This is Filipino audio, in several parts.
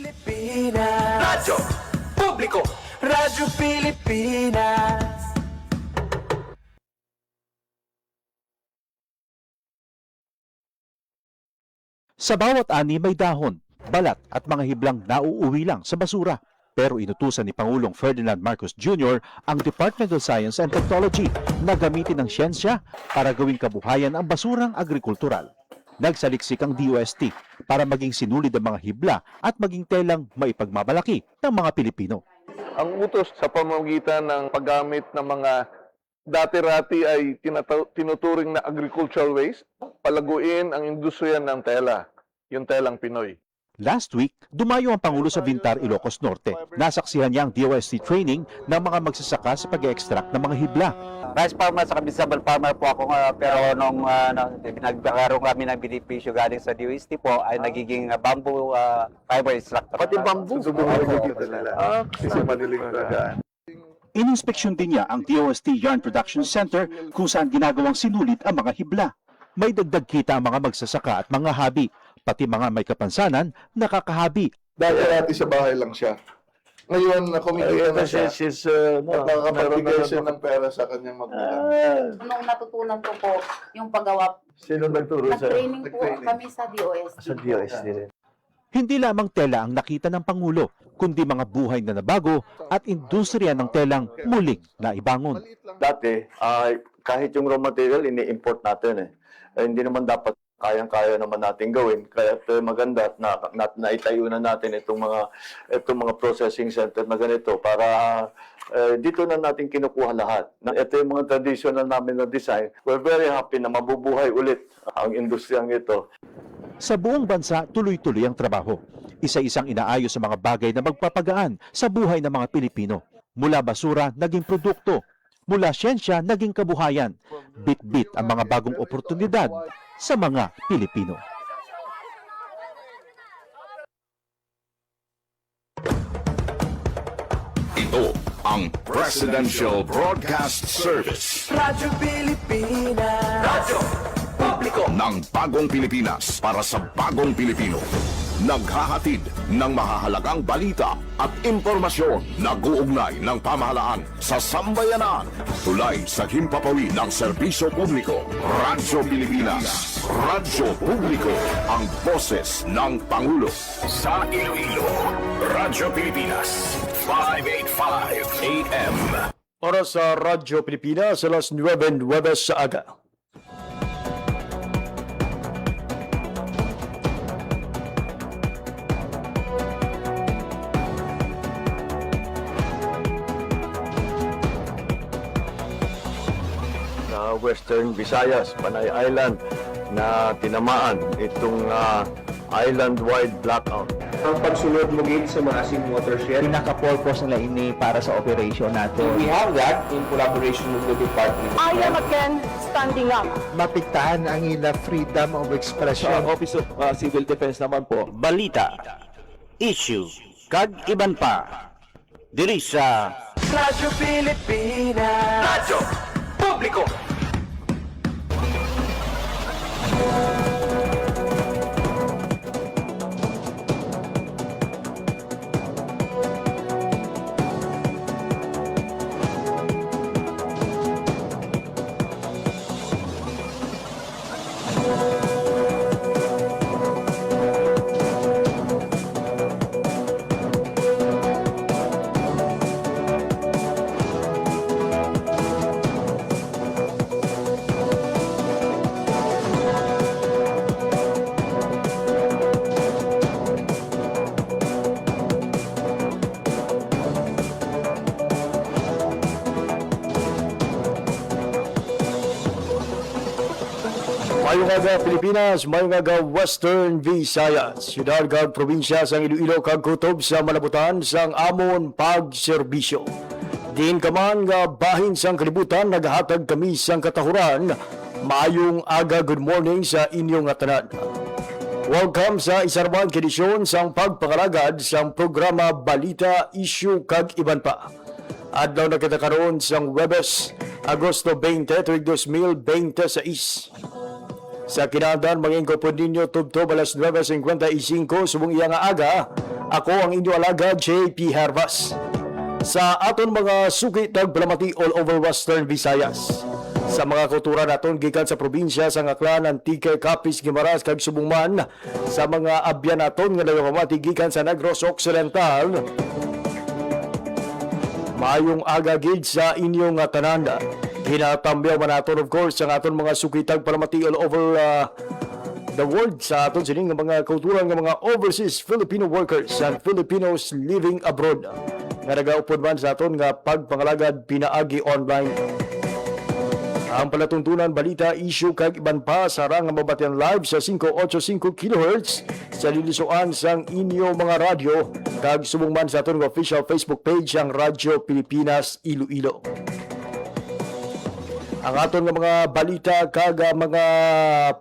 Pilipinas. Radyo Publiko. Radyo Pilipinas. Sa bawat ani may dahon, balat at mga hiblang nauuwi lang sa basura. Pero inutusan ni Pangulong Ferdinand Marcos Jr. ang Department of Science and Technology na gamitin ang siyensya para gawing kabuhayan ang basurang agrikultural. Nagsaliksik ang DOST para maging sinulid ang mga hibla at maging telang maipagmamalaki ng mga Pilipino. Ang utos sa pamamagitan ng paggamit ng mga dati-rati ay tinuturing na agricultural waste, palaguin ang industriya ng tela, yung telang Pinoy. Last week, dumayo ang Pangulo sa Bintar, Ilocos Norte. Nasaksihan niya ang DOST training ng mga magsasaka sa pag-extract ng mga hibla. Rice farmer sa vegetable farmer po ako pero nung nagkaroon kami ng benepisyo galing sa DOST po ay nagiging bamboo fiber extractor. Pati bamboo, subukan dito nila. Kasi maliling talaga. Ininspeksyon din niya ang DOST Yarn Production Center kung saan ginagawang sinulit ang mga hibla. May dagdag kita ang mga magsasaka at mga habi, pati mga may kapansanan, nakakahabi. Dati sa bahay lang siya. Ngayon, kumikita na siya. At nakakapagbigay siya ng pera sa kanyang magulang. Nung natutunan ko po yung paggawa, Sino nagturo sa nag-training po kami sa DOST. Sa DOST rin. Hindi lamang tela ang nakita ng Pangulo, kundi mga buhay na nabago at industriya ng telang muling naibangon. Dati, kahit yung raw material, ini-import natin hindi naman dapat kayang-kaya naman natin gawin. Kaya maganda na naitayo na natin itong mga processing center na ganito para dito na natin kinukuha lahat. Ito yung mga traditional namin na design. We're very happy na mabubuhay ulit ang industriyang ito. Sa buong bansa, tuloy-tuloy ang trabaho. Isa-isang inaayos sa mga bagay na magpapagaan sa buhay ng mga Pilipino. Mula basura, naging produkto. Mula siyensya, naging kabuhayan. Bit-bit ang mga bagong oportunidad sa mga Pilipino. Ito ang Presidential Broadcast Service Radyo Pilipinas. Radyo Publiko. ng Bagong Pilipinas para sa Bagong Pilipino. Naghahatid ng mahahalagang balita at impormasyon na guugnay ng pamahalaan sa sambayanan. Tulay sa himpapawid ng serbisyo publiko. Radyo Pilipinas. Radyo Publiko. Ang boses ng Pangulo. Sa Iloilo, Radyo Pilipinas. 585 AM. Para sa Radyo Pilipinas, alas 9:09 sa aga. Sa Western Visayas, Panay Island, na tinamaan itong island-wide blackout. Ang pagsunod mo gate sa Maasim Watershed. Pinaka-purpose nila ini para sa operation natin. We have that in collaboration with the department. I am again standing up. Mapigtaan ang ila freedom of expression. Sa Office of Civil Defense naman po. Balita, issue, kag iban pa. Diri sa Radyo Pilipinas. Radyo Publiko. Mayong aga Pilipinas, mayong aga Western Visayas. Syudad kag probinsya sang Iloilo kag kutob sa malabutan sang amon pagserbisyo. Diin ka man nga bahin sang kalibutan, naghatag kami sang katahuran. Mayong aga, good morning sa inyong tanan. Welcome sa isarabang edisyon sang pagpangalagad sang programa Balita, Issue kag Iban pa. Adlaw na kita karon sang Webes, Agosto 20, tuig 2026. Sa kinadan, maging kopod ninyo tubtob alas 9:55 subong iya nga aga, Ako ang inyo alaga, JP Hervas. Sa aton mga suki tagpalamati all over Western Visayas. Sa mga kultura naton gikan sa probinsya sa Aklan, Antique, Capiz, Guimaras kag Subungman, sa mga abyan naton nga nagpamati gikan sa Negros Occidental. Mayong aga gid sa inyong tanan. Ginatambyaw man naton of course ang aton mga suki tagpalamati all over the world sa aton sining mga kultura ng mga overseas Filipino workers and Filipinos living abroad nga nagaupod man sa aton nga pagpangalagad pinaagi online. Ang palatuntunan balita, issue kag iban pa sa rang mabatian live sa 585 kHz sa lilisuan sang inyo mga radyo kag subong man sa aton nga official Facebook page ang Radyo Pilipinas Iloilo. Ang aton nga mga balita kag mga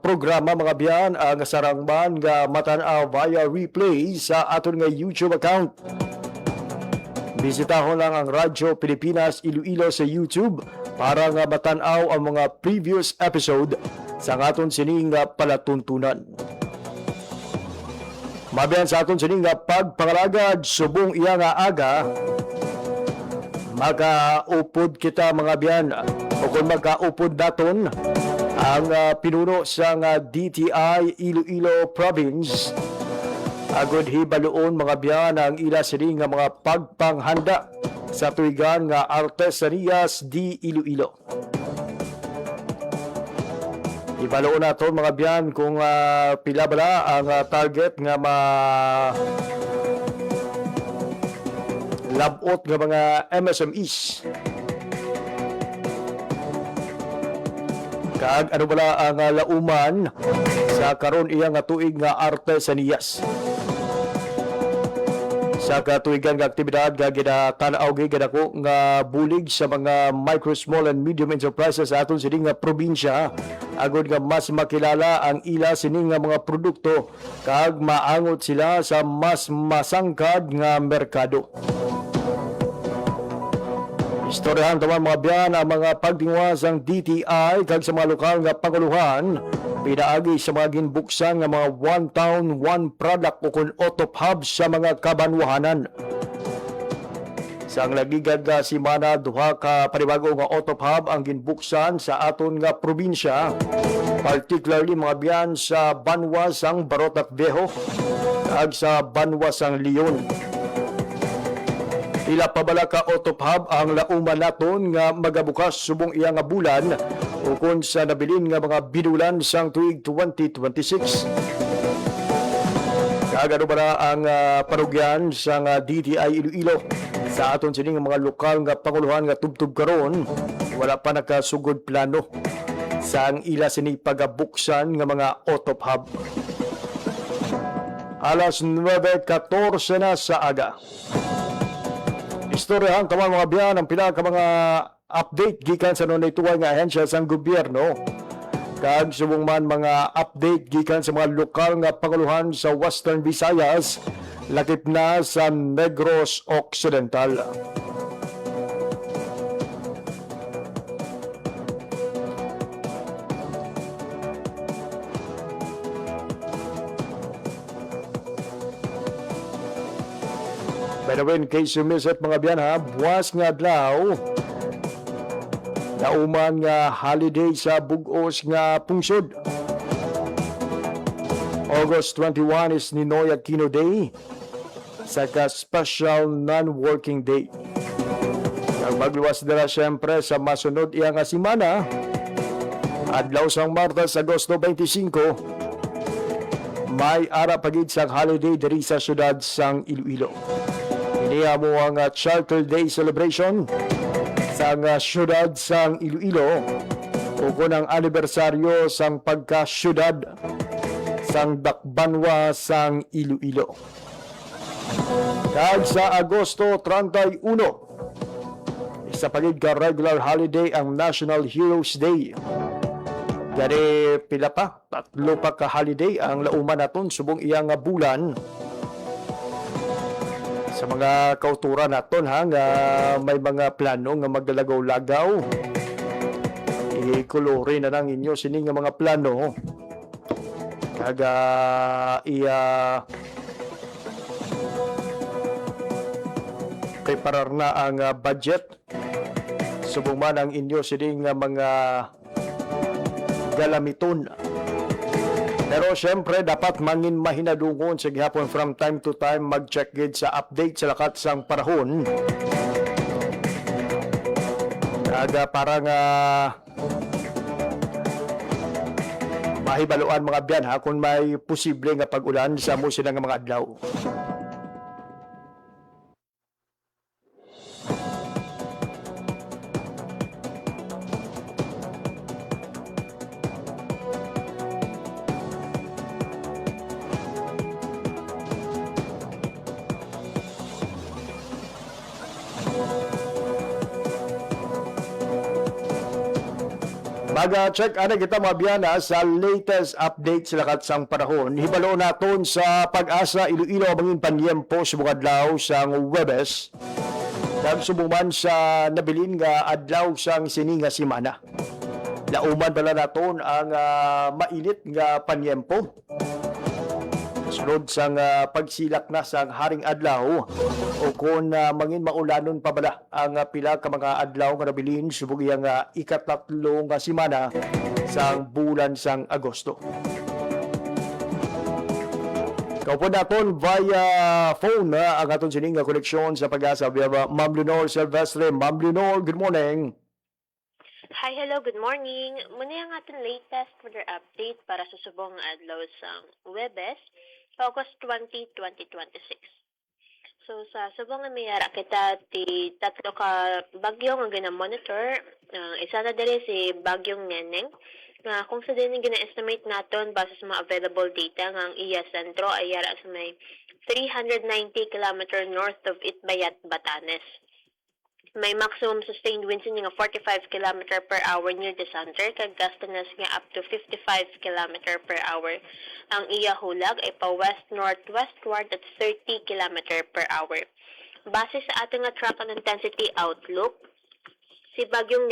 programa mga biyan ang sarangman nga matan-aw via replay sa aton nga YouTube account. Bisitahon lang ang Radyo Pilipinas Iloilo sa YouTube para nga matan-aw ang mga previous episode sa aton sining nga palatuntunan. Mabiyan sa aton sining nga pagpangalagad subong iya nga aga makaupod kita mga biyan o kung makaupod daton ang pinuno sa DTI Iloilo Province agod hibaluon mga biyan ang ila sining nga mga pagpanghanda sa tuigan nga Artesanias di Iloilo. Ibaloon nato mga biyan kung pila bala ang target nga labot nga mga MSMEs. Kag ano bala ang lauman sa karon iya nga tuig nga Artesanias. Sa katuigan nga aktibidad nga ginatanaw gidako nga bulig sa mga micro, small and medium enterprises sa aton sining nga probinsya agod nga mas makilala ang ila sining nga mga produkto kag maangot sila sa mas masangkad nga merkado. Istoryahan taman mga biyan ang mga pagtingwa sang DTI kag sa mga lokal nga panguluhan pinaagi sa mga ginbuksan nga mga one town, one product o kun OTOP hub sa mga kabanwahanan. Sa ang lagigad na simana, duha ka panibago nga OTOP hub ang ginbuksan sa aton nga probinsya, particularly mga biyan sa Banwasang Barotac Viejo ag sa Banwasang Leon. Ila pabala ka OTOP hub ang lauman naton nga magabukas subong iya nga bulan ukon sa nabilin nga mga binulan sang tuig 2026. Kagano ba ang parugyan sa DTI Iloilo sa aton sining mga lokal nga panguluhan nga tubtub karon wala pa nakasugod plano sa ang ila sini pagabuksan nga mga OTOP hub. Alas 9:14 na sa aga. Istoryahan taman mga biyan ang pila ka mga update gikan sa nunay tuway nga ahensya sang gobyerno kag subong man mga update gikan sa mga lokal nga panguluhan sa Western Visayas lakip na sa Negros Occidental. By the way, in case you miss it mga biyan ha, buwas nga adlaw nauman nga holiday sa bugos nga pungsod. August 21 is Ninoy Aquino Day saka special non-working day. Ang magluwas dira siyempre sa masunod iya nga simana adlaw sang Martes, Agosto 25 may ara pagid sang holiday diri sa syudad sang Iloilo. Iniya mo ang Charter Day celebration sa syudad sang Iloilo o kunang anibersaryo sang pagka-syudad sang Dakbanwa sang Iloilo. Kag sa Agosto 31, isa pagid ka regular holiday ang National Heroes Day. Gani pila pa, 3 pa ka holiday ang lauman naton subong iya nga bulan. Sa mga kauturan naton ha nga may mga plano nga maglalagaw-lagaw. I-kolore na lang inyo sining nga mga plano. preparar na ang budget. Subong man ang inyo sining mga galamiton. Pero syempre dapat mangin mahinadungon sa gihapon from time to time mag-check gid sa update sa lakat sang panahon. Aga parang mahibaluan mga biyan ha kung may posible nga pag-ulan sa mo sila nga mga adlaw. Mag-check ana kita mga biyana sa latest update sa lakat sang panahon. Hibalo naton sa Pag-asa Iloilo mangin panyempo sa mga adlaw sang Webes. Nagsubuman sa nabilin nga adlaw sang sini nga semana. Lauman pala naton ang mainit nga panyempo. Sunod sang pagsilak na sang haring adlaw o kung mangin maulanon pa bala ang pila ka mga adlaw nga nabilin subong iyang ikatatlo nga semana sang bulan sang Agosto. Kaupo naton via phone ang aton sining nga koneksyon sa Pag-asa via Ma'am Leonor Silvestre. Ma'am Leonor, good morning. Hi, hello, good morning. Muna yung ating latest weather update para sa subong adlaw sa Webes, August 20, 2026. So, sa subong nga mayara kita, ti tatlo ka bagyo nga gina-monitor. Isa na dali si Bagyong Neneng. Kung sa din gina-estimate naton base sa mga available data nga ang iya sentro ay yara sa may 390 km north of Itbayat, Batanes. May maximum sustained winds nga 45 km per hour near the center, kag gusts nga up to 55 km per hour. Ang iya hulag ay pa west-northwestward at 30 km per hour. Base sa ating track and intensity outlook, si Bagyong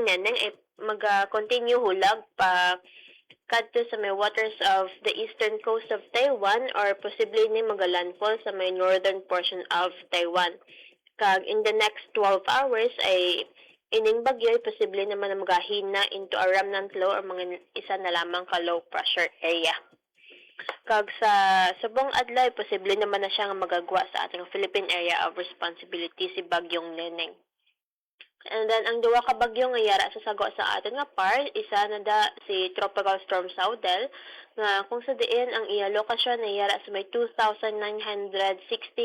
Neneng ay mag-continue hulag pa kadto sa may waters of the eastern coast of Taiwan or possibly ni magalandfall sa may northern portion of Taiwan. Kag in the next 12 hours ay ining bagyo ay posible naman na magahina into a remnant low or mga isa na lamang ka low pressure area. Kag sa subong adlaw ay posible naman na siya nga magagwa sa ating Philippine Area of Responsibility si Bagyong Neneng. And then ang duwa ka bagyo nga yara sa sagwa sa atin nga part, isa na da si Tropical Storm Saudel nga kung sa diin ang iya lokasyon ay yara sa may 2,960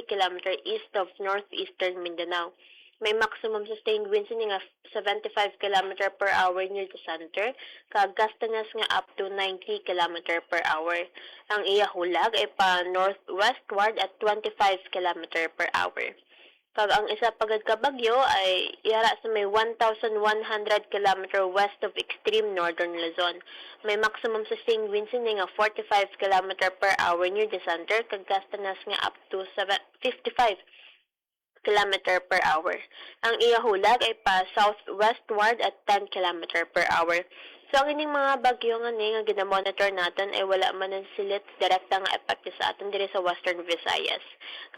km east of northeastern Mindanao. May maximum sustained winds nga 75 km per hour near the center, kag gusts nga up to 90 km per hour. Ang iya hulag ay pa northwestward at 25 km per hour. Kag ang isa pagad ka bagyo ay yara sa may 1,100 km west of extreme northern Luzon. May maximum sustained winds nga 45 km per hour near the center, kag gusts nga up to 55 km per hour. Ang iya hulag ay pa southwestward at 10 km per hour. So, ang ining mga bagyo nga ginamonitor natin ay wala man ang silit direkta nga epekto sa atin diri sa Western Visayas.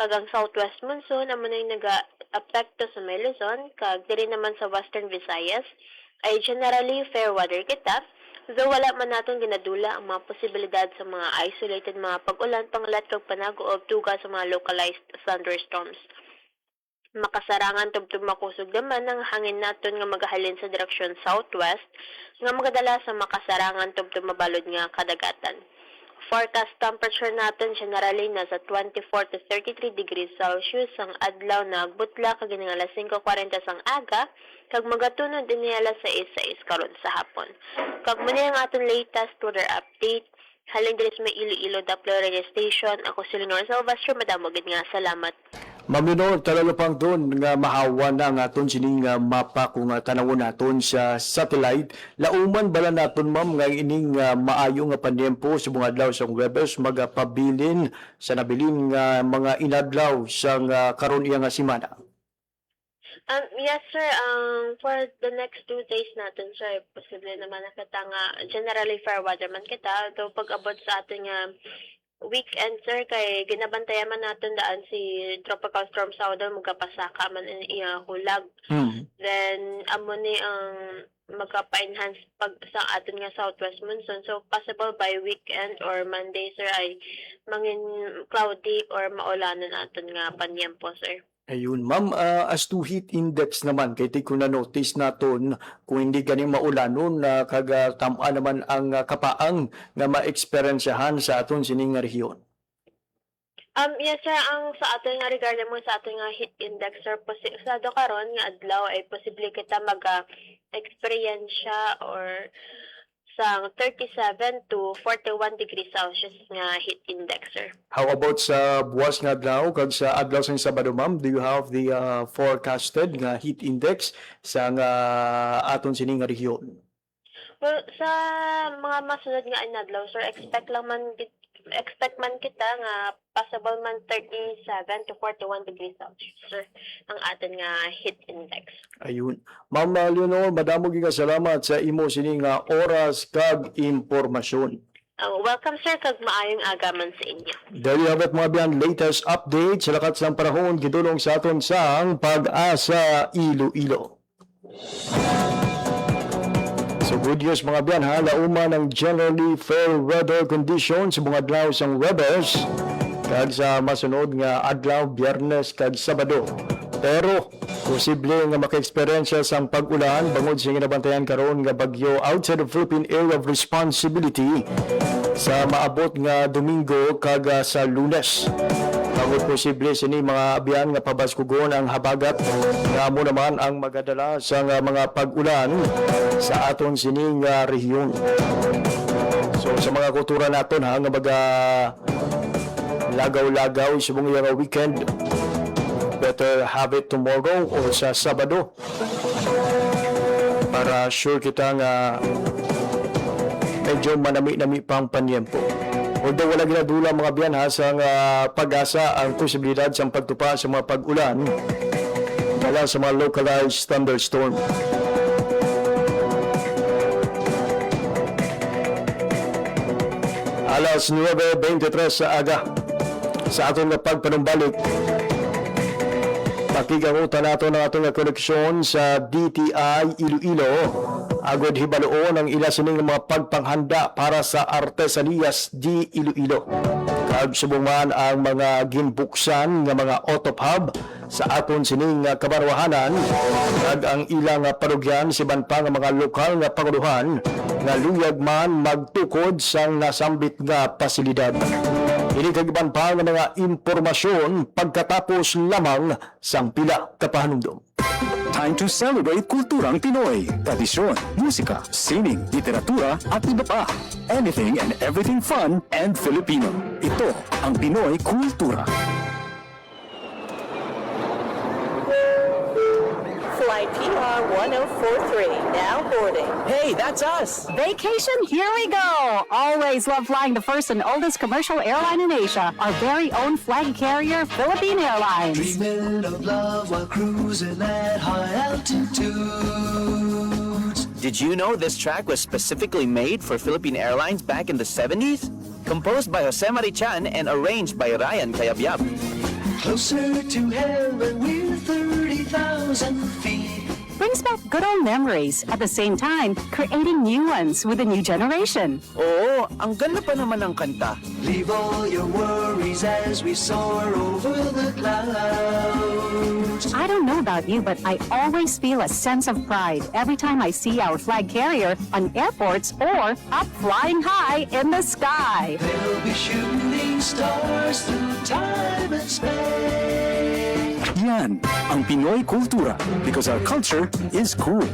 Kag ang southwest monsoon amo na yung nag-apekto sa may Luzon, kag diri naman sa Western Visayas ay generally fair weather kita. Though wala man natin ginadula ang mga posibilidad sa mga isolated mga pag-ulan pangalat kag panago o tuga sa mga localized thunderstorms. Makasarangan tubtub makusog naman ng hangin naton nga magahalin sa direksyon southwest nga magadala sa makasarangan tubtub mabalod nga kadagatan. Forecast temperature natin generally nasa 24 to 33 degrees Celsius ang adlaw na agbutla kag nga alas 5:40 sang aga kag magatunod din alas 6:06 karon sa hapon. Kag muna ang aton latest weather update. Halin diri sa may Iloilo Doppler Radio Station. Ako si Leonor Silvestre, madamo gid nga salamat. Ma'am Leonor, talalo pang doon nga mahawa na ang aton sining mapa kung tanawon naton sa satellite. Lauman bala naton ma'am nga ining maayo nga pandempo sa mga adlaw sa Webes magapabilin sa nabilin nga mga inadlaw sa karon iya nga semana. Yes sir, for the next 2 days natin sir, posible naman na kita nga generally fair weather man kita. Though pag abot sa ating weekend, sir, kay ginabantayan man natin daan si Tropical Storm Sauder, magkapasaka man iya hulag. Then, amo ni ang magkapa-enhance pag sa atin nga southwest monsoon. So, possible by weekend or Monday, sir, ay mangin cloudy or maulanan natin nga panyempo, sir. Ayun, ma'am, as to heat index naman, kaya ko na-notice naton kung hindi ganing maulanon na tama naman ang kapaang na ma-experiensyahan sa aton sining nga rehiyon. Yes, sir, ang sa atin nga regarding mo sa atin nga heat index, sir, sa do karon nga adlaw ay posible kita mag-experience siya or sa 37 to 41 degrees Celsius nga heat index, sir. How about sa buwas nga adlaw kag sa adlaw sa Sabado, ma'am? Do you have the forecasted nga heat index sa nga aton sining nga rehiyon? Well, sa mga masunod nga inadlaw, sir, expect man kita nga possible man 37 to 41 degrees Celsius, sir, ang atin nga heat index. Ayun. Ma'am Leonor, madamo gyud salamat sa imo sining nga oras kag impormasyon. Welcome, sir, kag maayong agaman sa inyo. There you have it, mga biyan, latest update sa lakat ng panahon gidulong sa aton sang Pag-asa Iloilo. So good news mga biyan ha, lauma ng generally fair weather conditions sa mga adlaw sang Webes kag sa masunod nga adlaw Biyernes kag Sabado. Pero posible nga maka-experience sang pag-ulan bangod sa ginabantayan karon nga bagyo outside of Philippine Area of Responsibility sa maabot nga Domingo kag sa Lunes. Bangod posible sini mga abiyan nga pabaskugon ang habagat nga mo naman ang magadala sa mga pag-ulan sa aton sining rehiyon. So sa mga kultura naton ha nga lagaw-lagaw sa mga weekend, better have it tomorrow o sa Sabado para sure kita nga medyo manami-nami pang panyempo. Although wala ginadula mga biyan ha sa pag-asa ang posibilidad sa pagtupa sa mga pag-ulan wala sa mga localized thunderstorm. Alas 9:23 sa aga sa atong pagpanumbalik pakigangutan nato ng atong koneksyon sa DTI Iloilo agod hibaloon ang ila sining mga pagpanghanda para sa Artesanias di Iloilo. Kag subuman ang mga ginbuksan nga mga autopub sa aton sining kabarwahanan kag ang ilang parugyan siban pa nga mga lokal nga panguluhan nga luyag man magtukod sang nasambit nga pasilidad. Ini kagiban pa nga mga impormasyon pagkatapos lamang sang pila ka pahanumdom. Time to celebrate kulturang Pinoy. Tradisyon, musika, sining, literatura at iba pa. Anything and everything fun and Filipino. Ito ang Pinoy Kultura. Flight PR 1043, now boarding. Hey, that's us. Vacation, here we go! Always love flying the first and oldest commercial airline in Asia, our very own flag carrier, Philippine Airlines. Dreaming of love while cruising at high altitudes. Did you know this track was specifically made for Philippine Airlines back in the 70s? Composed by Jose Marichan and arranged by Ryan Cayabyab. Closer to heaven with 30,000 feet. Brings back good old memories, at the same time, creating new ones with a new generation. Oo, ang ganda pa naman ng kanta. Leave all your worries as we soar over the clouds. I don't know about you, but I always feel a sense of pride every time I see our flag carrier on airports or up flying high in the sky. They'll be shooting stars through time and space. Yan ang Pinoy Kultura because our culture is cool.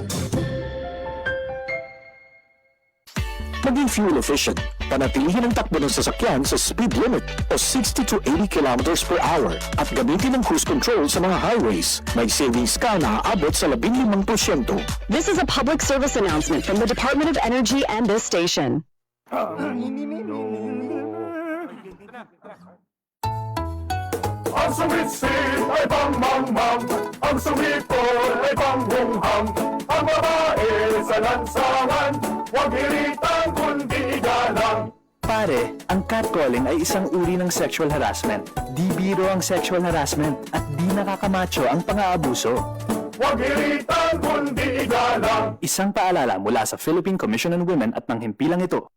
Maging fuel efficient. Panatilihin ang takbo ng sasakyan sa speed limit o 60 to 80 kilometers per hour at gamitin ang cruise control sa mga highways. May savings ka na aabot sa 15%. This is a public service announcement from the Department of Energy and this station. Ang sumit-sit ay pang-mang-mang, ang sumipol ay pang-hung-hang, ang babae sa lansangan, huwag iritang kundi igalang. Pare, ang catcalling ay isang uri ng sexual harassment. Di biro ang sexual harassment at di nakakamacho ang pang-aabuso. Huwag iritan kundi igalang. Isang paalala mula sa Philippine Commission on Women at ng himpilang ito.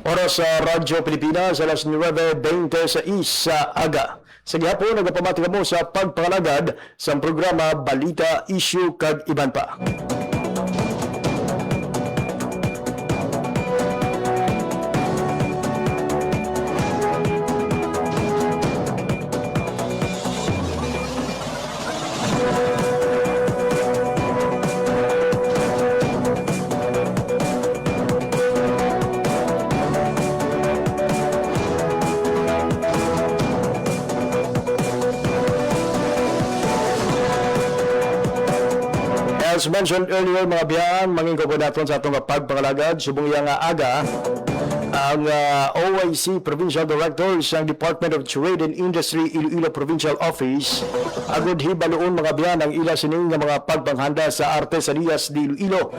Oras sa Radyo Pilipinas, alas 9:26 sa aga. Sa gihapon, nagpamati mo sa pagpangalagad sa programa Balita, Issue kag Iban pa. As mentioned earlier, mga biyan, mangingko po natin sa itong pagpangalagad, subong iya nga aga, ang OIC Provincial Director sa Department of Trade and Industry Iloilo Provincial Office agud hibaloon mga biyan ang ila sining nga mga pagpanghanda sa Artesanias di Iloilo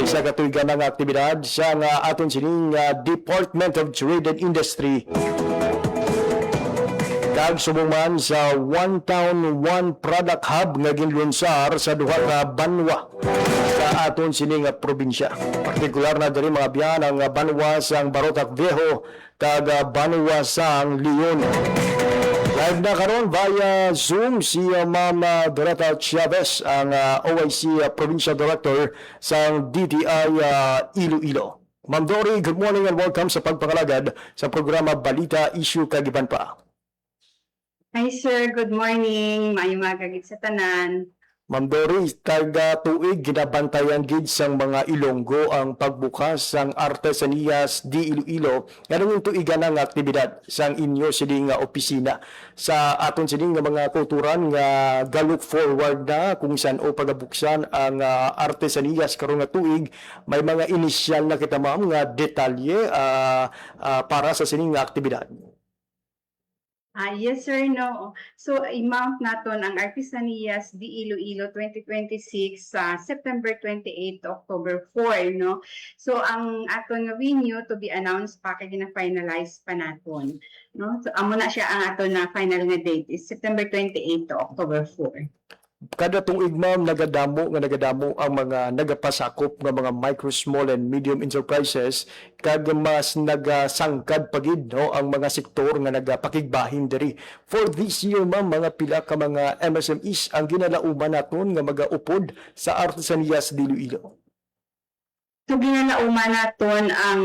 sa katuigan ng aktibidad sa aton sining Department of Trade and Industry. Kag sumuman sa One Town, One Product Hub nga ginlunsar sa duha ka banwa sa aton sining probinsya. Partikular na diri mga biyan ang banwa sang Barotac Viejo kag banwa sang Leon. Live na karon via Zoom si Ma'am Doretta Chavez, ang OIC Provincial Director sa DTI Iloilo. Ma'am Dori, good morning and welcome sa pagpangalagad sa programa Balita, Issue kag Iban pa. Hi sir, good morning. Maayong mga kagid sa tanan. Ma'am Dori, taga tuig ginabantayan gid sang mga Ilonggo ang pagbukas sang Artesanias di Iloilo. Ganun yung tuigan ng aktibidad sang inyo sining nga opisina sa aton sining nga mga kulturan nga ga-look forward na kung saan o pagabuksan ang Artesanias karon nga tuig. May mga inisyal na kita ma'am nga detalye para sa sining nga aktibidad. Yes sir, no. So i-mount naton ang Artesanias di Iloilo 2026 sa September 28 to October 4, no. So ang aton nga venue to be announced pa kay gina-finalize pa naton, no. So amo na siya ang aton na final nga date is September 28 to October 4. Kada tuig ma'am nagadamo ang mga nagapasakop nga mga micro, small and medium enterprises kag mas nagasangkad pagid no ang mga sektor nga nagapakigbahin diri. For this year ma'am, mga pila ka mga MSMEs ang ginalauman naton nga magaupod sa Artesanias di Iloilo. So ginalauman naton ang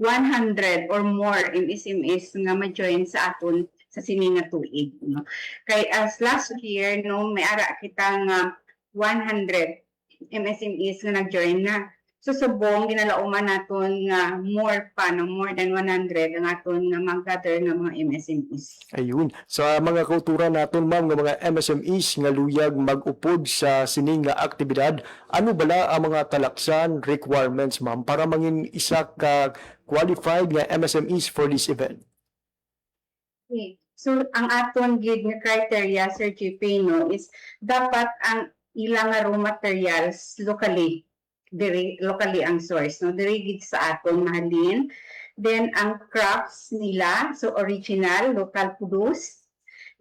100 or more MSMEs nga ma-join sa aton sa sining nga tuig, no. Kay as last year, no, may ara kita nga 100 MSMEs nga nag-join na. So subong ginalauman naton nga more pa, no, more than 100 ang aton nga mag-gather nga mga MSMEs. Ayun, sa mga kultura naton ma'am nga mga MSMEs nga luyag mag-upod sa sining nga aktibidad, ano bala ang mga talaksan, requirements ma'am para mangin isa ka qualified nga MSMEs for this event? Okay. So, ang aton gid nga criteria, Sir JP, no, is dapat ang ilang raw materials locally ang source, no, diri gid sa aton mahalin. Then, ang crafts nila, so original, local produced,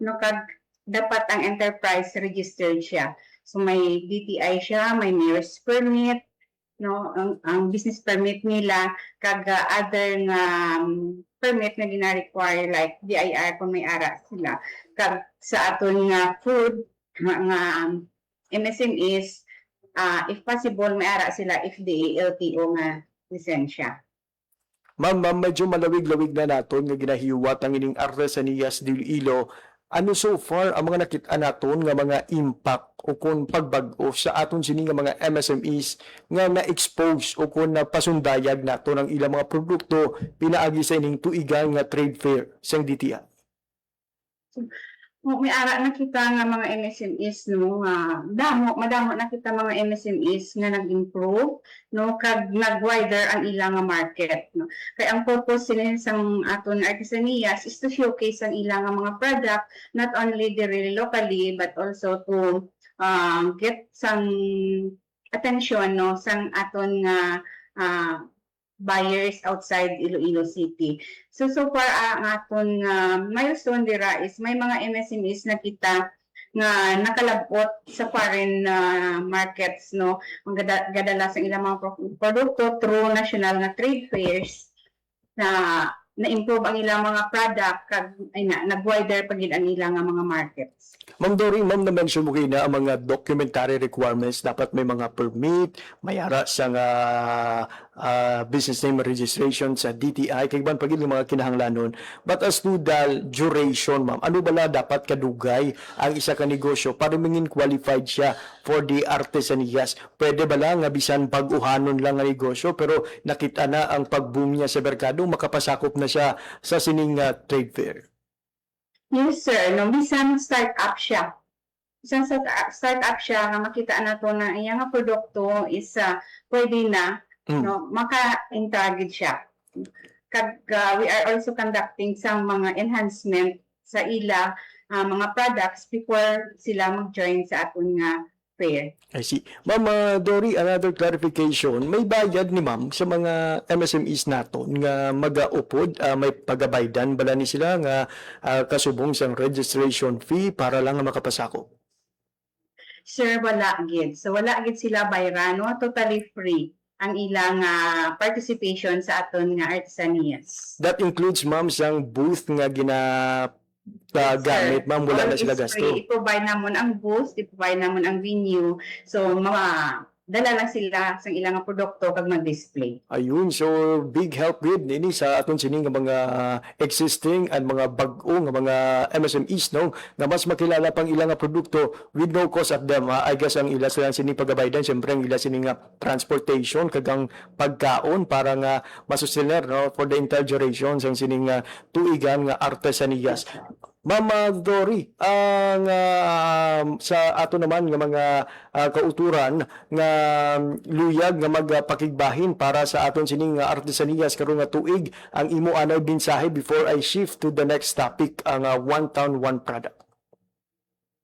no, kag dapat ang enterprise registered siya. So, may DTI siya, may mayor's permit, no, ang business permit nila, kag other nga permit na gina-require like DIR kung may ara sila. Kag sa aton nga food, nga MSMEs, if possible, may ara sila FDA, LTO nga lisensya. Ma'am, medyo malawig-lawig na naton nga ginahiwat ang ining Artesanias di Iloilo. Ano so far ang mga nakita naton nga mga impact o kung pagbag-o sa aton sini nga mga MSMEs nga na-expose o kung napasundayag naton ang ilang mga produkto pinaagi sa ining tuigan nga trade fair sang DTI? May ara na kita nga mga MSMEs, no, madamo na kita mga MSMEs nga nag-improve, no, kag nag-wider ang ilang nga market, no. Kaya ang purpose sila sang aton Artesanias is to showcase ang ilang nga mga product not only really locally but also to get some attention, no, sang aton nga buyers outside Iloilo City. So far ang aton milestone dira is may mga MSMEs na kita nga nakalabot sa foreign markets, no, ang gadala sa ilang mga produkto through national nga trade fairs na na-improve ang ilang mga product kag nag-wider pa gid ang ilang mga markets. Ma'am Dory, ma'am, na-mention mo kayo na ang mga documentary requirements, dapat may mga permit, may ara sa business name registration sa DTI, kay ban pagid mga kinahanglanon. But as to the duration, ma'am, ano bala dapat kadugay ang isa ka negosyo para mingin qualified siya for the artesaniyas? Pwede bala nga bisan pag-uhanon lang nga negosyo pero nakita na ang pag-boom niya sa merkado, makapasakop na siya sa sining trade fair? Yes, sir. No, bisan start-up siya. Bisan start-up siya, nga makita na to na iyang nga produkto is pwede na, no, maka-intragid siya. Kag we are also conducting some mga enhancement sa ila mga products before sila mag-join sa aton nga fair. I see. Ma'am Dory, another clarification. May bayad ni ma'am sa mga MSMEs naton nga magaupod, may pagabaydan bala ni sila nga kasubong sang registration fee para lang nga makapasakop? Sir, wala gid. So wala gid sila bayran, no? Totally free ang ilang participation sa aton nga artesaniyas. That includes ma'am sang booth nga gamit, ma'am, wala na sila gasto. I-provide namon ang booth, i-provide namon ang venue. So dala lang sila sa ilang produkto kag mag-display. Ayun, so big help with nini sa aton sining nga mga existing and mga bag-o nga mga MSMEs, no, nga mas makilala pang ilang nga produkto with no cost at them. I guess ang ila silang sining pagabaydan, syempre ang ila sining nga transportation kagang pagkaon para nga masustener, no, for the entire duration sang sining tuigan nga artesaniyas. Mama Dory, ang sa ato naman nga mga kauturan nga luyag nga magpakigbahin para sa aton sining artesaniyas karon nga tuig, ang imo anay binsahe before I shift to the next topic, ang one town one product.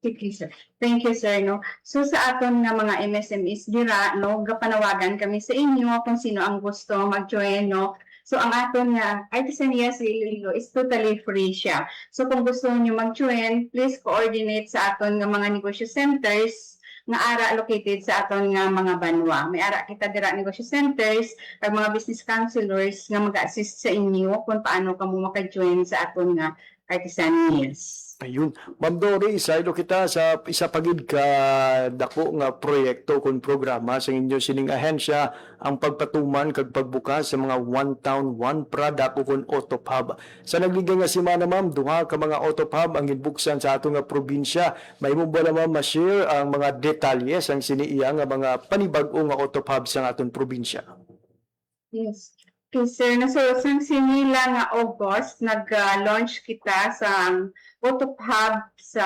Sige, sir. Thank you, sir. No? So sa aton nga mga MSMEs dira, no, gapanawagan kami sa inyo kung sino ang gusto mag-join, no. So ang aton nga artesaniyas sa Iloilo is totally free siya. So kung gusto niyo mag-join, please coordinate sa aton nga mga negosyo centers nga ara located sa aton nga mga banwa. May ara kita dira negosyo centers kag mga business counselors nga mag-assist sa inyo kung paano kamo maka-join sa aton nga artesaniyas. Ayun. Ma'am Dory, isaylo kita sa isa pagid ka dako nga proyekto kung programa sa inyo sining ahensya ang pagpatuman kag pagbukas sa mga one town one product o kung auto hub. Sa nagligay nga semana, ma'am, duha ka mga auto hub ang ginbuksan sa ato nga probinsya. May mo ba naman ma-share ang mga detalye sang siniiya nga mga panibag-o nga auto hub sa aton probinsya? Yes. Okay, sir. So, sang sinila nga August, nag-launch kita sa auto hub sa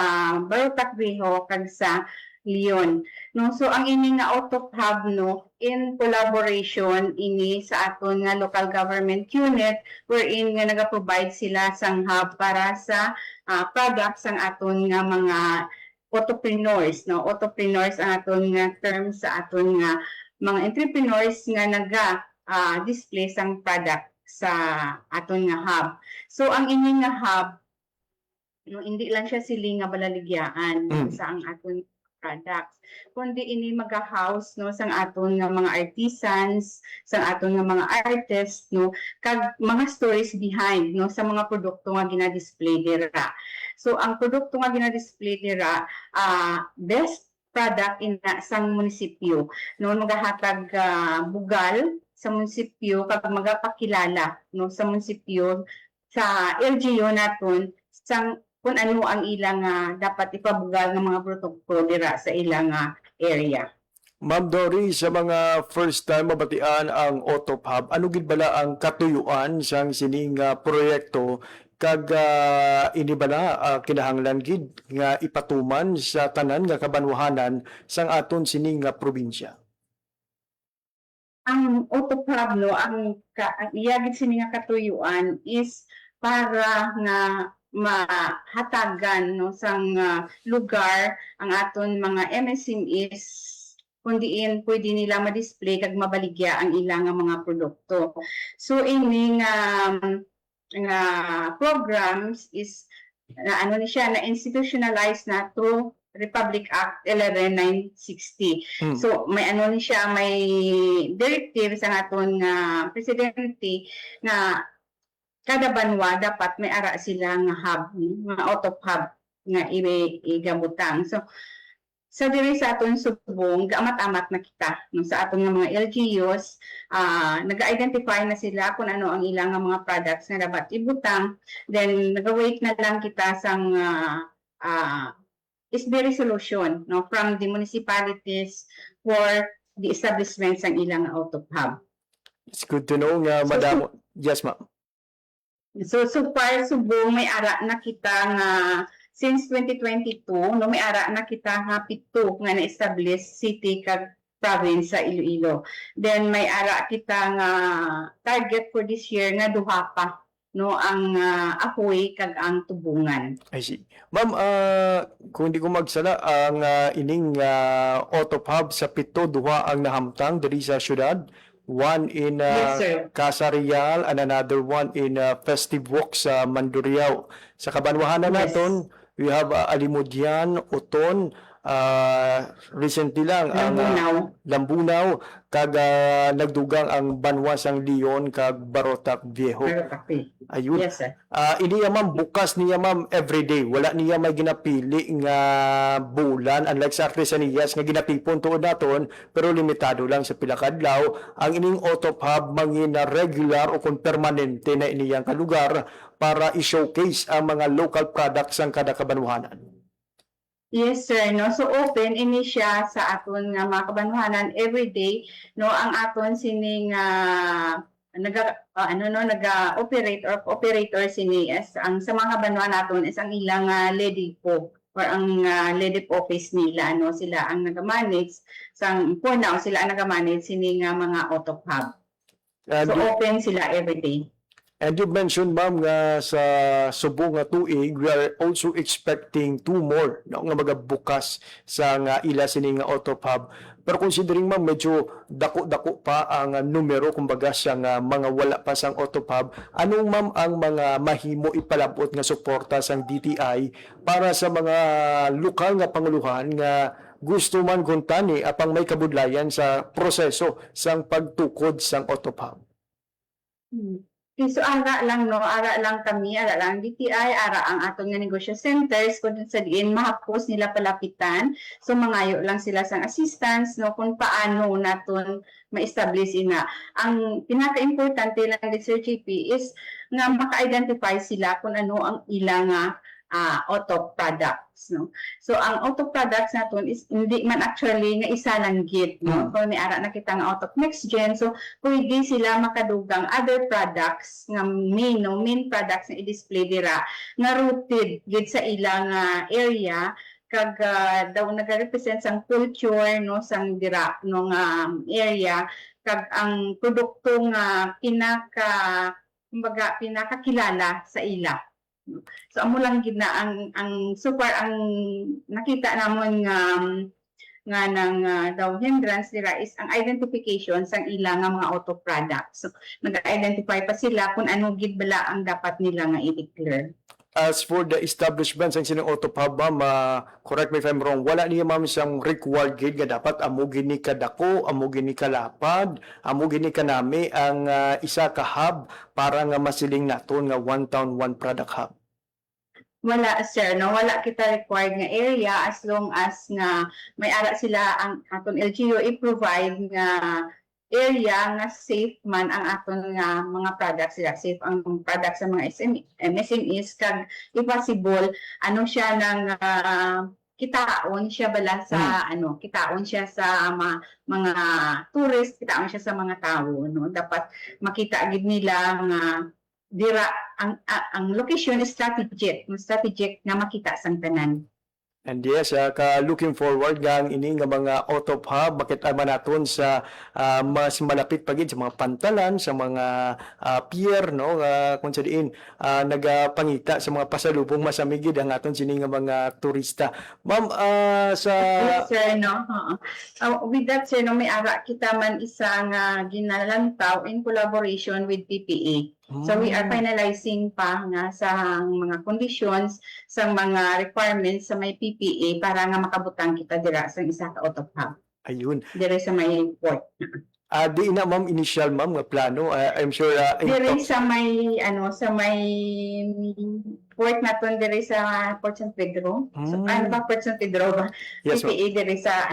Barotac Viejo kag sa Leon. No, so ang ini nga auto hub, no, in collaboration ini sa aton nga local government unit wherein nga naga-provide sila sang hub para sa products ang aton nga mga entrepreneurs, no. Entrepreneurs ang aton nga term sa aton nga mga entrepreneurs nga display sang product sa aton nga hub. So ang ini nga hub, no, hindi lang siya siling nga balaligyaan sa ang aton products, kundi ini maga-house, no, sang aton nga mga artisans, sang aton nga mga artists, no, kag mga stories behind, no, sa mga produkto nga gina-display dira. So ang produkto nga gina-display dira, best product in sang munisipyo, no, magahatag bugal sa munisipyo kag magapakilala, no, sa munisipyo sa LGU naton sang kung ano ang ilang dapat ipabugal ng mga produkto dira sa ilang area. Ma'am Dory, sa mga first time mabatian ang auto hub, ano gid bala ang katuyuan sang sining proyekto kag ini bala kinahanglan gid nga ipatuman sa tanan nga kabanwahanan sang aton sining probinsya? Ang auto hub, no, ang iyagid sining nga katuyuan is para nga mahatagan, no, sang lugar ang aton mga MSMEs kundiin pwede nila ma-display kag mabaligya ang ilang nga mga produkto. So ini nga programs is na ano ni siya na institutionalized na through Republic Act 11960. So may ano ni siya, may directive sa aton nga presidente nga kada banwa dapat may ara sila nga hub, nga auto hub nga igabutang. So sa diri sa aton subong gaamat-amat na kita no, sa aton nga mga LGUs, nag-identify na sila kung ano ang ilang nga mga products nga dapat ibutang, then nag-wait na lang kita sang SB resolution no, from the municipalities for the establishments ang ilang auto hub. It's good to know nga, Madam. Yes, ma'am. So far subong may ara na kita nga since 2022 no, may ara na kita nga 7 nga na-establish city kag province sa Iloilo. Then may ara kita nga target for this year nga 2 pa no, ang Apoy kag ang Tubungan. I see. Ma'am, kung hindi ko magsala, ang ining auto hub sa 7, 2 ang nahamtang diri sa syudad. One in Yes, sir. Casa Real and another one in Festive Walk sa Mandurriao. Sa kabanwahanan Yes. naton, we have Alimudian, Oton, recently lang ang Lambunaw, kag nagdugang ang Banwasang Leon kag Barotac Viejo. Pero kape. Ayun. Yes, sir. Iniya ma'am, bukas niya ma'am everyday. Wala niya may ginapili nga bulan, unlike sa Artesaniyas nga ginapipon tuod naton, pero limitado lang sa pila ka adlaw. Ang ining auto hub mangin na regular o kung permanente na iniyang kalugar para i-showcase ang mga local products ang kada kabanwahanan. Yes, sir. No? So, open ini siya sa aton nga mga kabanwahanan everyday. No? Ang aton sining naga-operate or operator sini as ang sa mga banwa naton is ang ilang LEDIPO or ang LEDIP office nila. No? Sila ang nag-manage. For now, sila ang nag-manage sini nga mga auto hub. So, open sila everyday. And you mentioned, ma'am, nga sa subong nga tuig, we are also expecting 2 more no, nga magabukas sa nga ila sining nga auto hub. Pero considering, ma'am, medyo dako-dako pa ang numero, kumbaga sa nga mga wala pa sang auto hub, anong, ma'am, ang mga mahimo ipalabot nga suporta sang DTI para sa mga lokal nga panguluhan nga gusto man kuntani apang may kabudlayan sa proseso sang pagtukod sang auto hub? Okay, so ara lang no, ara lang kami, ara lang DTI, ara ang aton nga negosyo centers kung sa diin mahapos nila palapitan. So mangayo lang sila sang assistance no kung paano naton ma-establish ina. Ang pinaka-importante lang ni Sir JP is nga maka-identify sila kung ano ang ilang auto products no. So ang auto products naton is hindi man actually nga isa lang gid no. Kung may ara na kita nga auto next gen, so pwede sila makadugang other products nga main products na i-display dira nga rooted gid sa ilang area kag daw nag-represent sang culture no sang dira no nga area kag ang produkto nga pinakakilala sa ila. So amo lang gid na ang super ang nakita namon nga nang daw hindrance dira is ang identification sang ilang nga mga auto products. So nag-identify pa sila kung ano gid bala ang dapat nila nga i-declare. As for the establishments ang sinong auto hub, ma'am, correct me if I'm wrong, wala niya ma'am siyang required gid nga dapat amo gini kadako, amo gini kalapad, amo gini kanami ang isa ka hub para nga masiling naton nga one town one product hub. Wala, sir, no, wala kita required nga area as long as nga may ara sila ang aton LGU i-provide nga area nga safe man ang aton nga mga products sila, safe ang products sa mga MSMEs kag if possible ano siya nang kitaon siya bala sa kitaon siya sa mga tourist, kitaon siya sa mga tao no, dapat makita gid nila nga dira ang location is strategic nga makita sang tanan. And yes, looking forward nga ang ini nga mga auto hub makita man naton sa mas malapit pagid sa mga pantalan, sa mga pier no kung sa diin nagapangita sa mga pasalubong masamigid ang aton sini nga mga turista. Ma'am, sa Yes, sir, no? With that, sir, no, may ara kita man isang ginalantaw in collaboration with PPA. So we are finalizing pa nga sa mga conditions, sa mga requirements sa may PPA para nga makabutang kita dira sa isa ka auto hub. ayun. Dira sa may port. Di na ma'am initial ma'am nga plano. I'm sure Dira sa may sa may port naton dira sa Port San Pedro. So, ano ba Port San Pedro ba? Yes, ma'am. PPA dira sa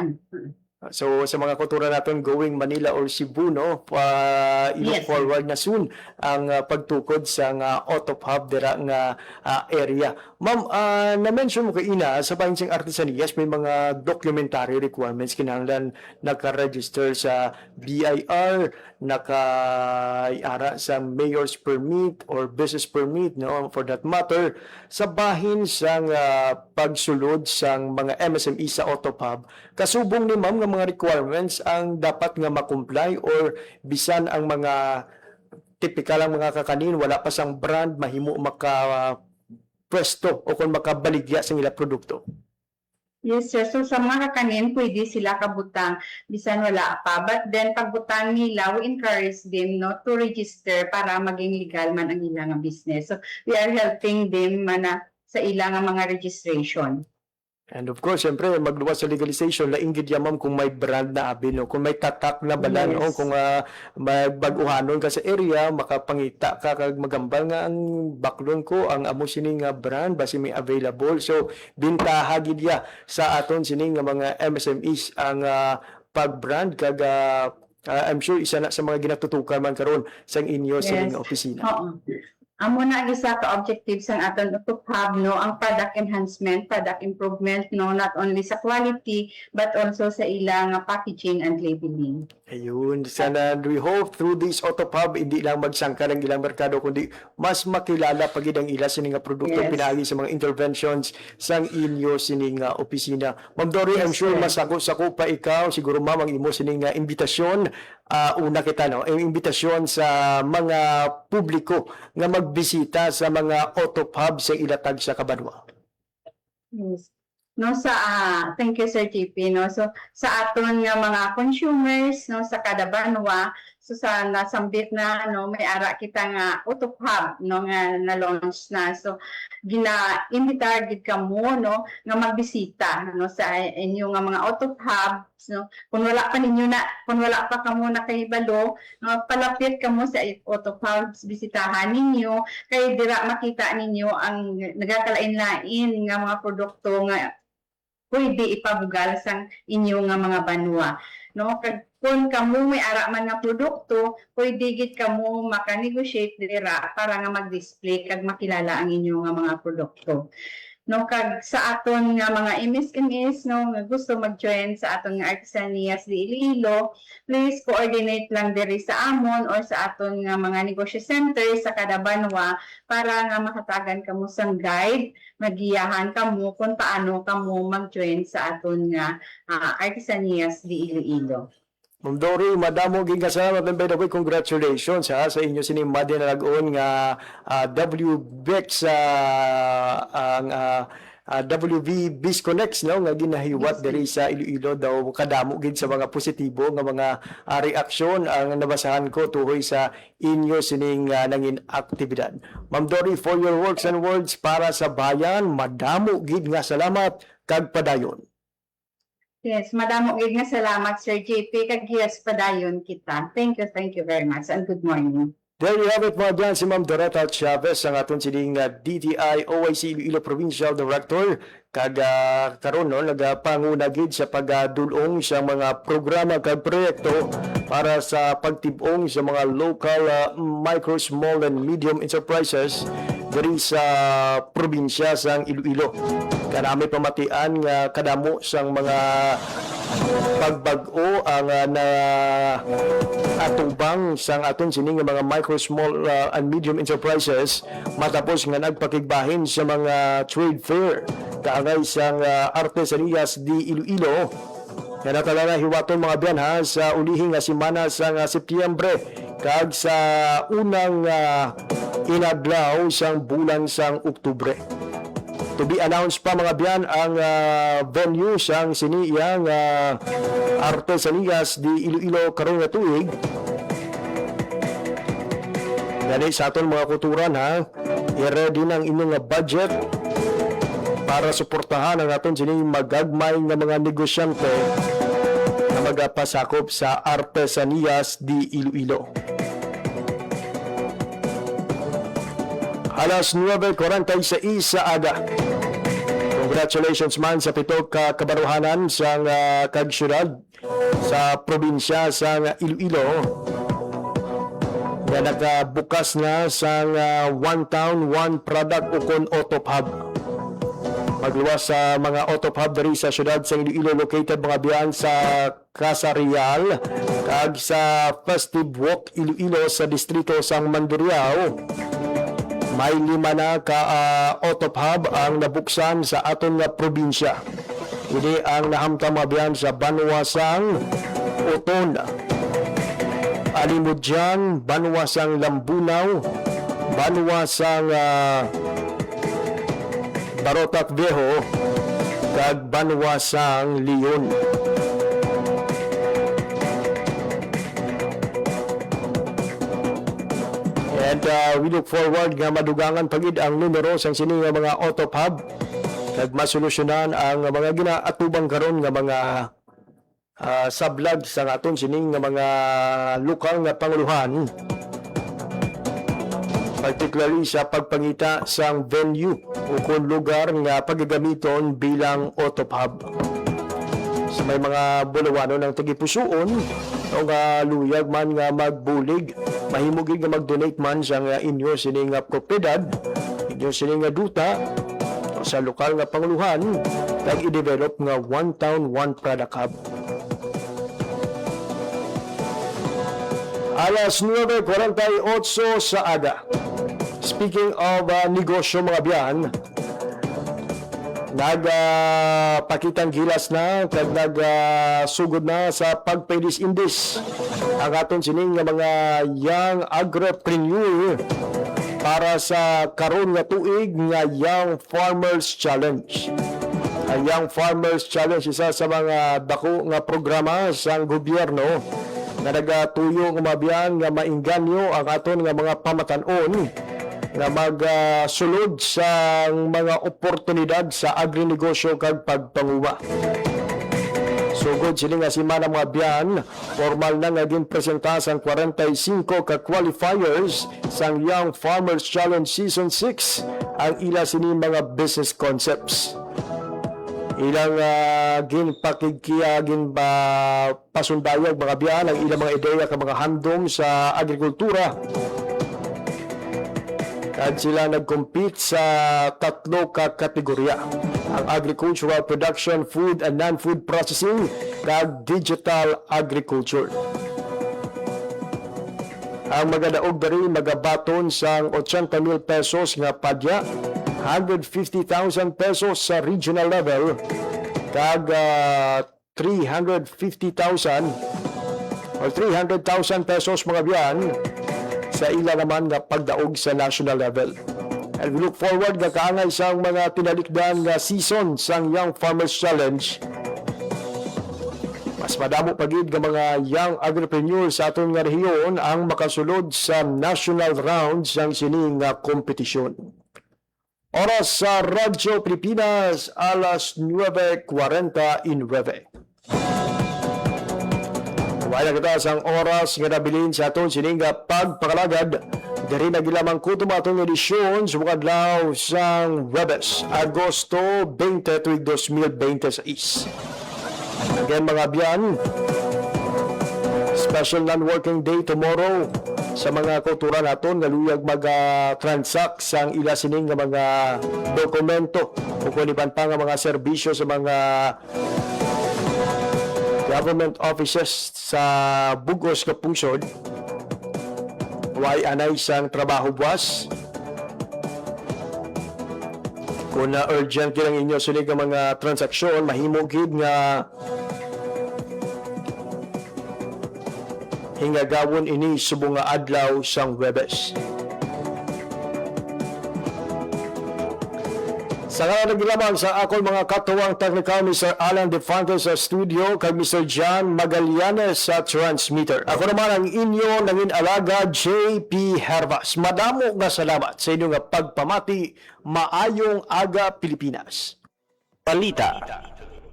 So sa mga kultura natin going Manila or Cebu no, i-look Yes. forward na soon ang pagtukod sa auto hub dira nga area. Ma'am, na-mention mo kaina sa Painsing Artesaniyas may mga documentary requirements kinahanglan naka-register sa BIR, naka-ara sa mayor's permit or business permit no for that matter sa bahin sang pagsulod sang mga MSME sa auto hub. Kasubong ni ma'am nga mga requirements ang dapat nga makomply or bisan ang mga typical ang mga kakanin wala pa sang brand mahimo maka pwesto o kung makabaligya sa ila produkto. Yes, sir. So, sa mga kanin, pwede sila kabutang bisan wala pa. But then, pagbutang nila, we encourage them no, to register para maging legal man ang ilang business. So, we are helping them sa ilang mga registration. And of course, siyempre, magluwas sa legalization, lainggit yan ma'am kung may brand na abi, no? Kung may tatak na bala, Yes. no? Kung may baguhanon ka sa area, makapangita ka, kag magambal nga ang baklon ko, ang amo sining nga brand, basi may available. So, bintahagid ya sa aton sining nga mga MSMEs ang pag-brand, kag I'm sure isa na sa mga ginatutukan man karon sa inyo sa Yes. inyong opisina. Oo. Amo na ang isa ka objectives ang aton auto hub no ang product enhancement, product improvement no not only sa quality but also sa ilang packaging and labeling. Ayun, sana we hope through this auto hub hindi lang magsangka ng ilang merkado kundi mas makilala pagid ang ila sini nga produkto Yes. pinagi sa mga interventions sang inyo sini nga opisina. Ma'am Dory, I'm Yes, sure sir. masako pa ikaw siguro ma'am ang imo sini nga imbitasyon una kita no, ang imbitasyon sa mga publiko nga magbisita sa mga auto hub sa ilatag sa Cabanwa. Yes. No sa thank you Sir JP no so sa aton nga mga consumers no sa kada banwa so sa nasambit na no may ara kita nga auto hub no nga na launch na so gina-imbitar gid kamo no nga magbisita no sa inyo nga mga auto hubs no kung wala pa kamo nakahibalo no palapit kamo sa auto hubs bisitahan ninyo kay dira makita ninyo ang nagakalain-lain nga mga produkto nga pwede ipabugal sa inyo nga mga banwa. No? Kung kamo may ara man nga produkto, pwede gid kamo maka-negotiate dira para nga mag-display kag makilala ang inyo nga mga produkto. No kag sa aton nga mga MSMEs no nga gusto mag-join sa aton nga Artesaniyas di Iloilo, please coordinate lang diri sa amon or sa aton nga mga negosyo center sa kada banwa para nga makatagan kamo sang guide, magiyahan kamo kung paano kamo mag-join sa aton nga Artesaniyas di Iloilo. Ma'am Dory, madamo gid ka salamat and by the way, congratulations sa inyo sini Madi na nag-on nga WBEX ang WV BizConnects no nga ginahiwat diri sa Iloilo daw kadamo gid sa mga positibo nga mga reaksyon ang nabasahan ko tuhoy sa inyo sining nangin aktibidad. Ma'am Dory, for your works and words para sa bayan, madamo gid nga salamat kag padayon. Yes, madamo gid nga salamat Sir JP kag yes padayon kita. Thank you very much and good morning. There you have it mga dyan, si Ma'am Doretta Chavez, ang aton sining DTI OIC Iloilo Provincial Director. Kag karon no, nagapangunagid sa pagdulong sa mga programa kag proyekto para sa pagtibong sa mga local micro, small and medium enterprises diri sa probinsya sang Iloilo. Karami pamatian nga kadamo sang mga pagbag-o ang na atubang sang aton sining mga micro, small and medium enterprises matapos nga nagpakigbahin sa mga trade fair kaangay sang Artesaniyas di Iloilo. Nga natala na hiwaton mga biyan ha sa ulihing nga simana sa Setyembre kag sa unang inadlaw sang bulan sang Oktubre. To be announced pa mga biyan ang venue sang siniyang Artesaniyas di Iloilo karong nga tuig. Gani sa aton mga kulturan ha, i-ready ng inyong budget para suportahan ang aton sining magagmay nga mga negosyante na magapasakop sa Artesaniyas di Iloilo. Alas 9:46 sa aga. Congratulations man sa pito ka kabaruhanan sa kagsyudad sa probinsya sa Iloilo na nagbukas na sa One Town, One Product ukon Auto Hub. Magluwas sa mga Auto Hub dari sa syudad sa Iloilo located mga biyan sa Casa Real kag sa Festive Walk Iloilo sa distrito sang Mandurriao. May 5 na ka Auto Hub ang nabuksan sa aton nga probinsya. Ini ang nahamtang mga biyan sa Banwasang Oton, Alimudjan, Banwasang Lambunaw, Banwasang Barotac Viejo, kag Banwasang Leon. And we look forward nga madugangan pagid ang numero sang sini nga mga Auto Hub kag masolusyonan ang mga ginaatubang karon nga mga sablag sa aton sining nga mga lokal nga panguluhan, particularly sa pagpangita sang venue o kung lugar nga paggagamiton bilang Auto Hub. Sa may mga bulawanon ng tagipusoon o nga luyag man nga magbulig, mahimugig nga mag-donate man sa nga inyo sining nga propiedad, inyo sining nga duta o sa lokal nga panguluhan kag i-develop nga One Town, One Product Hub. Alas 9:48 sa aga. Speaking of negosyo mga biyan, nagpakitang gilas na kag nagsugod na sa pagpailis-indis ang aton sining nga mga young agripreneur para sa karon nga tuig nga Young Farmers Challenge. Ang Young Farmers Challenge isa sa mga dako nga programa sa gobyerno nga nagatuyo nga mabiyan nga mainganyo ang aton nga mga pamatan-on nga magsulod sa mga oportunidad sa agrinegosyo kag pagpanguha. Sugod sila nga simana mga biyan, formal na nga ginpresenta sang 45 ka qualifiers sang Young Farmers Challenge Season 6 ang ila sini mga business concepts. Ilang pasundayag mga biyan ang ilang mga ideya ka mga handom sa agrikultura. Kaya sila nag-compete sa 3 ka kategorya. Ang agricultural production, food and non-food processing, kag digital agriculture. Ang magadaog dari magabaton sang 80,000 pesos nga padya, 150,000 pesos sa regional level, kag 350,000 or 300,000 pesos mga biyan sa ila naman nga pagdaog sa national level. And we look forward nga kaangay sang mga tinalikdan nga season sang Young Farmers Challenge. Mas madamo pagid nga mga young agripreneurs sa aton nga rehiyon ang makasulod sa national round sang sining nga kompetisyon. Oras sa Radyo Pilipinas, alas 9:49. Wala kita sang oras nga nabilin sa aton sining nga pagpakalagad. Dari nagilamang kutom atong edisyon sa adlaw sang Webes, Agosto 20, 2026. Again mga biyan, special non-working day tomorrow sa mga kultura naton nga luyag mag-transact sang ila sining nga mga dokumento o kung iban pa nga mga serbisyo sa mga government offices sa bugos nga pungsod. Way anay sang trabaho buwas. Kung na urgent kailang inyo sila nga mga transaksyon, mahimo gid nga hingagawon ini subong nga adlaw sang Webes. Sa nga naglamang sa akong mga katuwang technical, Mr. Alan Defante sa studio, kag Mr. John Magallanes sa transmitter. Ako naman ang inyo nangin alaga, JP Hervas. Madamo nga salamat sa inyo nga pagpamati. Maayong aga Pilipinas. Balita,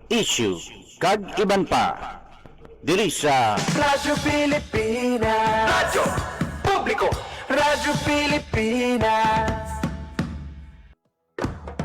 issue, kag iban pa. Diri sa Radyo Pilipinas. Radyo Publiko. Radyo Pilipinas.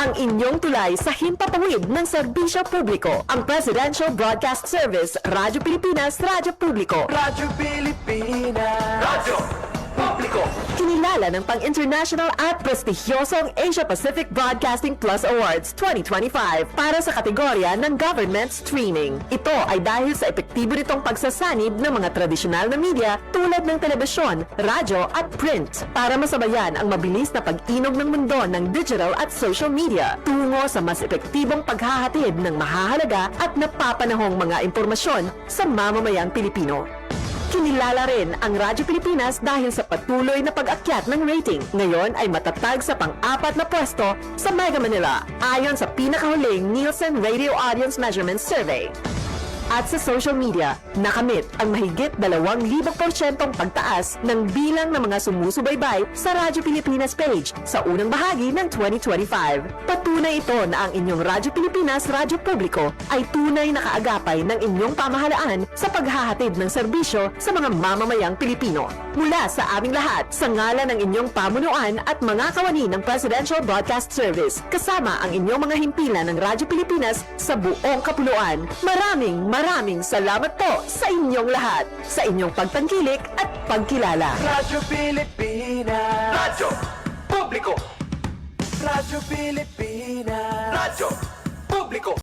Ang inyong tulay sa himpapawid ng serbisyo publiko. Ang Presidential Broadcast Service, Radyo Pilipinas, Radyo Publiko. Radyo Pilipinas. Radyo Publiko. Kinilala ng pang-international at prestigyosong Asia Pacific Broadcasting Plus Awards 2025 para sa kategorya ng Government Streaming. Ito ay dahil sa epektibo nitong pagsasanib ng mga tradisyonal na media tulad ng telebisyon, radyo at print para masabayan ang mabilis na pag-inog ng mundo ng digital at social media tungo sa mas epektibong paghahatid ng mahahalaga at napapanahong mga impormasyon sa mamamayang Pilipino. Kinilala rin ang Radyo Pilipinas dahil sa patuloy na pag-akyat ng rating. Ngayon ay matatag sa pang-4 na pwesto sa Mega Manila ayon sa pinakahuling Nielsen Radio Audience Measurement Survey. At sa social media, nakamit ang mahigit 2,000% pagtaas ng bilang ng mga sumusubaybay sa Radyo Pilipinas page sa unang bahagi ng 2025. Patunay ito na ang inyong Radyo Pilipinas Radyo Publiko ay tunay na kaagapay ng inyong pamahalaan sa paghahatid ng serbisyo sa mga mamamayang Pilipino. Mula sa aming lahat, sa ngalan ng inyong pamunuan at mga kawani ng Presidential Broadcast Service, kasama ang inyong mga himpilan ng Radyo Pilipinas sa buong kapuluan. Maraming salamat po sa inyong lahat, sa inyong pagtangkilik at pagkilala. Radyo Pilipinas. Radyo Publiko. Radyo Pilipinas. Radyo Publiko.